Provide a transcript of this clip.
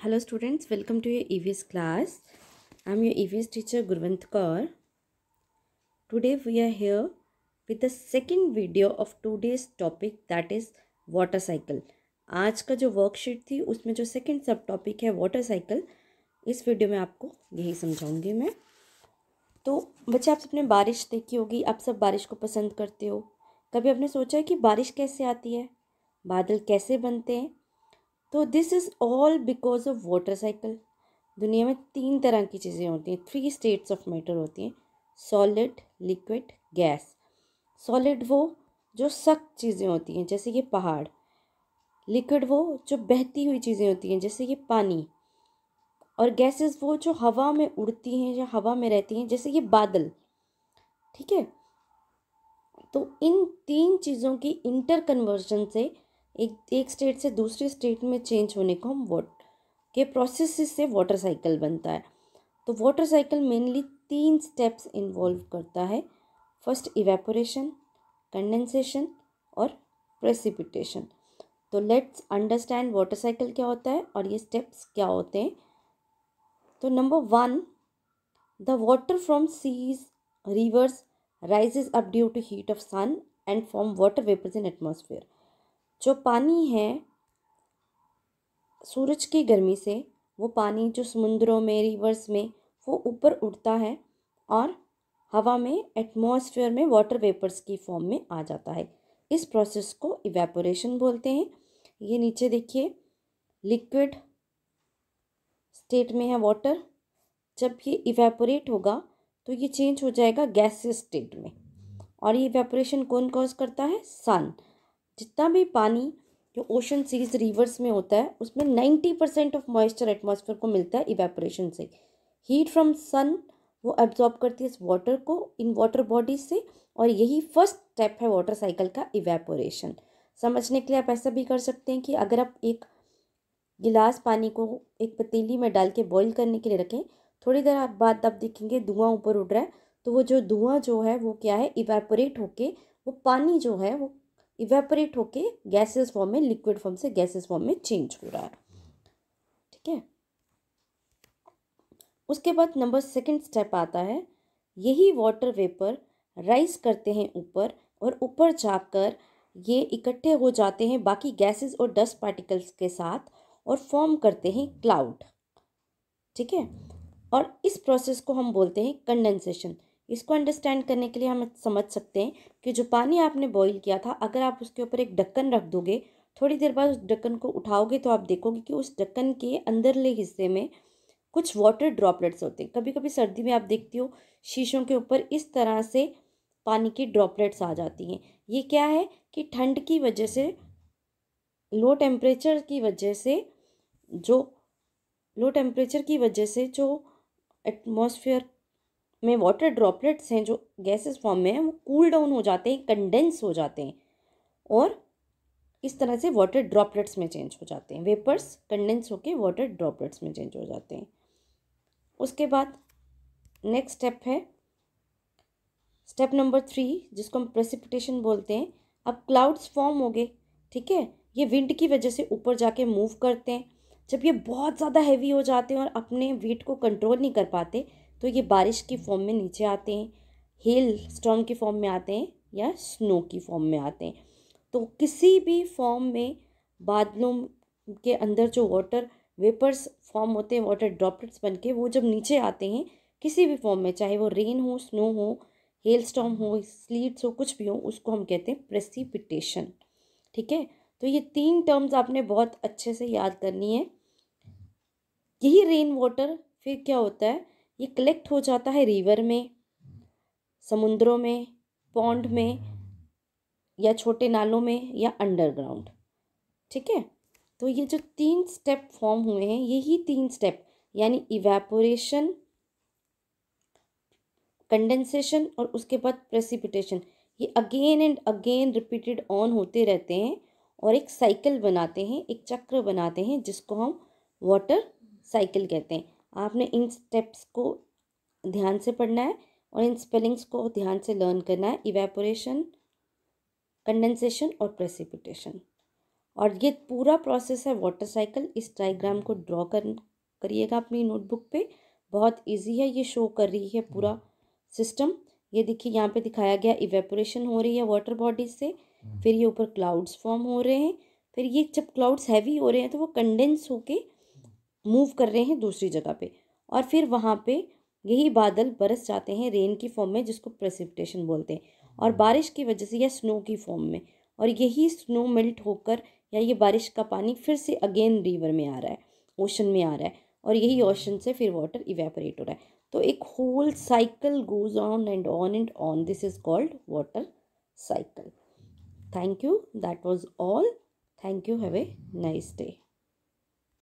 Hello students, welcome to your EVS class. I'm your EVS teacher Gurvant Kaur. Today we are here with the second video of today's topic, that is water cycle. आज का जो worksheet थी उसमें जो second सब topic है water cycle, इस video में आपको यही समझाऊंगी मैं। तो बच्चे, आप सबने बारिश देखी होगी, आप सब बारिश को पसंद करते हो। कभी आपने सोचा है कि बारिश कैसे आती है, बादल कैसे बनते हैं? तो this is all because of water cycle. दुनिया में 3 तरह की चीज़ें होती हैं, 3 स्टेट्स ऑफ मैटर होती हैं, सॉलिड, लिक्विड, गैस। सॉलिड वो जो सख्त चीज़ें होती हैं जैसे ये पहाड़, लिक्विड वो जो बहती हुई चीज़ें होती हैं जैसे ये पानी, और गैसेस वो जो हवा में उड़ती हैं या हवा में रहती हैं जैसे ये बादल। ठीक है, तो इन 3 चीज़ों की इंटर कन्वर्जन से एक स्टेट से दूसरे स्टेट में चेंज होने को हम के प्रोसेस से वाटर साइकिल बनता है। तो water cycle mainly 3 steps involve करता है। फर्स्ट इवेपोरेशन, कंडेंसेशन और प्रेसिपिटेशन। तो लेट्स अंडरस्टैंड वाटर साइकिल क्या होता है और ये स्टेप्स क्या होते हैं। तो number 1, the water from seas, rivers rises up due to heat of sun and form water vapors in atmosphere। जो पानी है सूरज की गर्मी से, वो पानी जो समुद्रों में, रिवर्स में, वो ऊपर उड़ता है और हवा में, एटमॉस्फेयर में वाटर वेपर्स की फॉर्म में आ जाता है। इस प्रोसेस को इवेपोरेशन बोलते हैं। ये नीचे देखिए, लिक्विड स्टेट में है वाटर। जब ये इवेपोरेट होगा तो ये चेंज हो जाएगा गैसियस स्टेट में। और ये इवेपोरेशन कौन कॉज करता है? सन। जितना भी पानी जो ओशन, सीज, रिवर्स में होता है उसमें 90% ऑफ मॉइस्चर एटमॉस्फेयर को मिलता है इवेपोरेशन से। हीट फ्रॉम सन वो एब्जॉर्ब करती है इस वाटर को इन वाटर बॉडी से, और यही फर्स्ट स्टेप है वाटर साइकिल का, इवेपोरेशन। समझने के लिए आप ऐसा भी कर सकते हैं कि अगर आप एक गिलास पानी को एक पतीली में डाल के बॉईल करने के लिए रखें, थोड़ी देर बाद आप देखेंगे धुआं ऊपर उड़ रहा है, तो वो जो धुआं जो है वो क्या है, इवेपोरेट होके वो पानी जो है वो इवेपोरेट होके गैसेस फॉर्म में, लिक्विड फॉर्म से गैसेस फॉर्म में चेंज हो रहा है। ठीक है, उसके बाद नंबर सेकंड स्टेप आता है। यही वाटर वेपर राइज करते हैं ऊपर, और ऊपर जाकर ये इकट्ठे हो जाते हैं बाकी गैसेस और डस्ट पार्टिकल्स के साथ और फॉर्म करते हैं क्लाउड। ठीक है, और इस प्रोसेस को हम बोलते हैं कंडेंसेशन। इसको अंडरस्टैंड करने के लिए हम समझ सकते हैं कि जो पानी आपने बॉईल किया था, अगर आप उसके ऊपर एक ढक्कन रख दोगे, थोड़ी देर बाद उस ढक्कन को उठाओगे तो आप देखोगे कि उस ढक्कन के अंदरले हिस्से में कुछ वाटर ड्रॉपलेट्स होते हैं। कभी कभी सर्दी में आप देखती हो शीशों के ऊपर इस तरह से पानी की ड्रॉपलेट्स आ जाती हैं। ये क्या है कि ठंड की वजह से, लो टेम्परेचर की वजह से, जो लो टेम्परेचर की वजह से जो एटमॉस्फेयर में वाटर ड्रॉपलेट्स हैं जो गैसेस फॉर्म में हैं, वो कूल डाउन हो जाते हैं, कंडेंस हो जाते हैं, और इस तरह से वाटर ड्रॉपलेट्स में चेंज हो जाते हैं। वेपर्स कंडेंस होके वाटर ड्रॉपलेट्स में चेंज हो जाते हैं। उसके बाद नेक्स्ट स्टेप है स्टेप नंबर 3, जिसको हम प्रेसिपिटेशन बोलते हैं। अब क्लाउड्स फॉर्म हो गए। ठीक है, ये विंड की वजह से ऊपर जाके मूव करते हैं। जब ये बहुत ज़्यादा हैवी हो जाते हैं और अपने वेट को कंट्रोल नहीं कर पाते, तो ये बारिश की फॉर्म में नीचे आते हैं, हेल स्टॉर्म की फॉर्म में आते हैं, या स्नो की फॉर्म में आते हैं। तो किसी भी फॉर्म में बादलों के अंदर जो वाटर वेपर्स फॉर्म होते हैं, वाटर ड्रॉपलेट्स बन के, वो जब नीचे आते हैं किसी भी फॉर्म में, चाहे वो रेन हो, स्नो हो, हेल स्टॉर्म हो, स्लीट्स हो, कुछ भी हो, उसको हम कहते हैं प्रेसिपिटेशन। ठीक है, तो ये 3 टर्म्स आपने बहुत अच्छे से याद करनी है। यही रेन वाटर फिर क्या होता है, ये कलेक्ट हो जाता है रिवर में, समुद्रों में, पॉन्ड में, या छोटे नालों में, या अंडरग्राउंड। ठीक है, तो ये जो 3 स्टेप फॉर्म हुए हैं, यही 3 स्टेप यानी इवेपोरेशन, कंडेंसेशन और उसके बाद प्रेसिपिटेशन, ये again and again repeated on होते रहते हैं और एक साइकिल बनाते हैं, एक चक्र बनाते हैं, जिसको हम वाटर साइकिल कहते हैं। आपने इन स्टेप्स को ध्यान से पढ़ना है और इन स्पेलिंग्स को ध्यान से लर्न करना है, इवेपोरेशन, कंडेंसेशन और प्रेसिपिटेशन। और ये पूरा प्रोसेस है वाटर साइकिल। इस डायग्राम को ड्रॉ करिएगा अपनी नोटबुक पे। बहुत इजी है, ये शो कर रही है पूरा सिस्टम। ये देखिए यहाँ पे दिखाया गया इवेपोरेशन हो रही है वाटर बॉडी से, फिर ये ऊपर क्लाउड्स फॉर्म हो रहे हैं, फिर ये जब क्लाउड्स हैवी हो रहे हैं तो वो कंडेंस होके मूव कर रहे हैं दूसरी जगह पे, और फिर वहाँ पे यही बादल बरस जाते हैं रेन की फॉर्म में, जिसको प्रेसिपिटेशन बोलते हैं, और बारिश की वजह से या स्नो की फॉर्म में, और यही स्नो मेल्ट होकर या ये बारिश का पानी फिर से अगेन रिवर में आ रहा है, ओशन में आ रहा है, और यही ओशन से फिर वाटर इवेपोरेट हो रहा है। तो एक whole cycle goes on and on and on. This is called water cycle. Thank you. That was all. Thank you. Have a nice day.